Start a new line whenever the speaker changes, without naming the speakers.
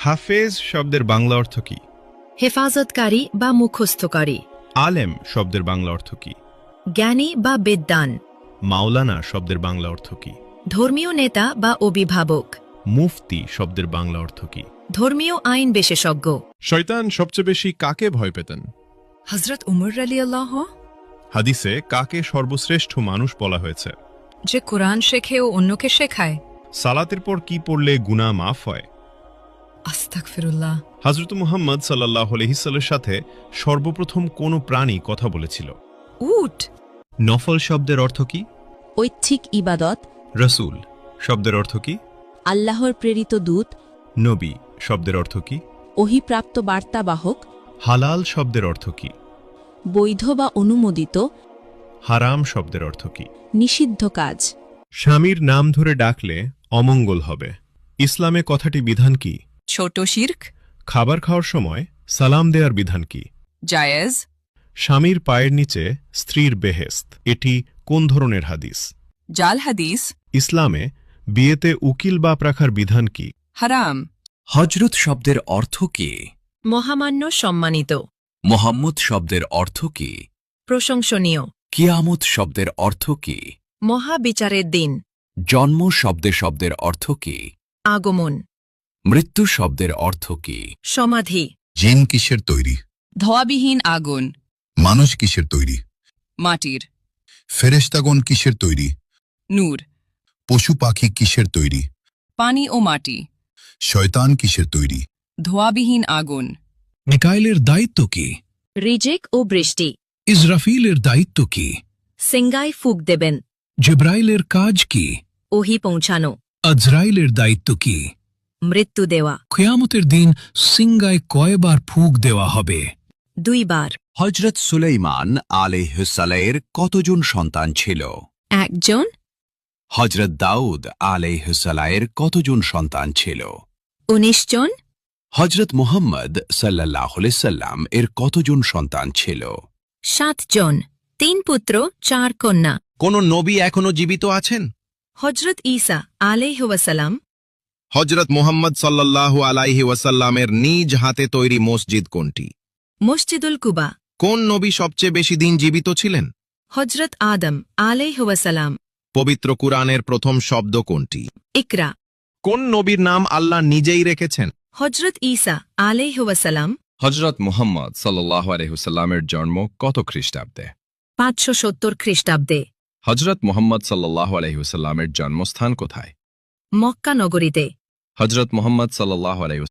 হাফেজ শব্দের বাংলা অর্থ কি?
হেফাজতকারী বা মুখস্থকারী।
আলেম শব্দের বাংলা অর্থ কি?
জ্ঞানী বা বিদ্বান।
মাওলানা শব্দের বাংলা অর্থ কি?
ধর্মীয় নেতা বা অভিভাবক।
মুফতি শব্দের বাংলা অর্থ কি?
ধর্মীয় আইন বিশেষজ্ঞ।
শয়তান সবচেয়ে বেশি কাকে ভয় পেতেন?
হযরত উমর রাদিয়াল্লাহু আনহু।
হাদিসে কাকে সর্বশ্রেষ্ঠ মানুষ বলা হয়েছে?
যে কোরআন শেখে ও অন্যকে শেখায়।
সালাতের পর কি পড়লে গুনাহ মাফ হয়?
আস্তাগফিরুল্লাহ।
হযরত মুহাম্মদ সাল্লাল্লাহু আলাইহি ওয়াসাল্লামের সাথে সর্বপ্রথম কোন প্রাণী কথা বলেছিল?
উট।
নফল শব্দের অর্থ কি?
ঐচ্ছিক ইবাদত।
রাসূল শব্দের অর্থ কি?
আল্লাহর প্রেরিত দূত।
নবী শব্দের অর্থ কি?
ওহীপ্রাপ্ত বার্তাবাহক।
হালাল শব্দের অর্থ কি?
বৈধ বা অনুমোদিত।
হারাম শব্দের অর্থ কি?
নিষিদ্ধ কাজ।
স্বামীর নাম ধরে ডাকলে অমঙ্গল হবে। ইসলামে কথাটি বিধান কি?
ছোট শিরক।
খাবার খাওয়ার সময় সালাম দেওয়ার বিধান কি?
জায়েজ।
স্বামীর পায়ের নিচে স্ত্রীর বেহেস্ত, এটি কোন ধরনের হাদিস?
জাল হাদিস।
ইসলামে বিয়েতে উকিল বাপ রাখার বিধান কি?
হারাম।
হজরত শব্দের অর্থ কি?
মহামান্য, সম্মানিত।
মোহাম্মদ শব্দের অর্থ কি?
প্রশংসনীয়।
কিয়ামত শব্দের অর্থ কি?
মহাবিচারের দিন।
জন্ম শব্দের অর্থ কি?
আগমন।
মৃত্যু শব্দের অর্থ কি?
সমাধি।
জিন কিসের তৈরি?
ধোয়াবিহীন আগুন।
মানুষ কিসের তৈরি?
মাটির।
ফেরেশতাগণ কিসের তৈরি?
নূর।
পশু পাখি কিসের তৈরি?
পানি ও মাটি।
শয়তান কিসের তৈরি?
ধোয়াবিহীন আগুন।
মিকাইলের দায়িত্ব কি?
রিজেক ও বৃষ্টি।
ইসরাফিলের দায়িত্ব কি?
সিঙ্গায় ফুক দেবেন।
জিব্রাইলের কাজ কি?
ওহি পৌঁছানো।
আজরাইলের দায়িত্ব কি?
মৃত্যু দেওয়া।
কিয়ামতের দিন সিঙ্গায় কয়বার ফুঁক দেওয়া হবে?
2 বার।
হজরত সুলাইমান আলাইহিসসালামের কতজন সন্তান ছিল?
1 জন।
হজরত দাউদ আলাইহিসসালামের কতজন সন্তান ছিল?
19 জন।
হজরত মুহাম্মদ সাল্লাল্লাহু আলাইহি সাল্লাম এর কতজন সন্তান ছিল?
7 জন। 3 পুত্র 4 কন্যা।
কোন নবী এখনো জীবিত আছেন?
হযরত ঈসা আলাইহি ওয়াসাল্লাম।
হযরত মুহাম্মদ সাল্লাল্লাহু আলাইহি ওয়াসাল্লামের নিজ হাতে তৈরি মসজিদ কোনটি?
মসজিদুল কুবা।
কোন নবী সবচেয়ে বেশি দিন জীবিত ছিলেন?
হযরত আদম আলাইহি ওয়াসাল্লাম।
পবিত্র কুরআনের প্রথম শব্দ কোনটি?
ইকরা।
কোন নবীর নাম আল্লাহ নিজেই রেখেছেন?
হযরত ঈসা আলাইহি ওয়াসাল্লাম।
হজরত মুহাম্মদ সাল্লাল্লাহু আলাইহি ওয়াসাল্লামের জন্ম কত খ্রিস্টাব্দে?
570 খ্রিস্টাব্দে।
হজরত মুহাম্মদ সাল্লাল্লাহু আলাইহি ওয়াসাল্লামের জন্মস্থান কোথায়?
মক্কা নগরীতে।
হজরত মুহাম্মদ সাল্লাল্লাহু আলাইহি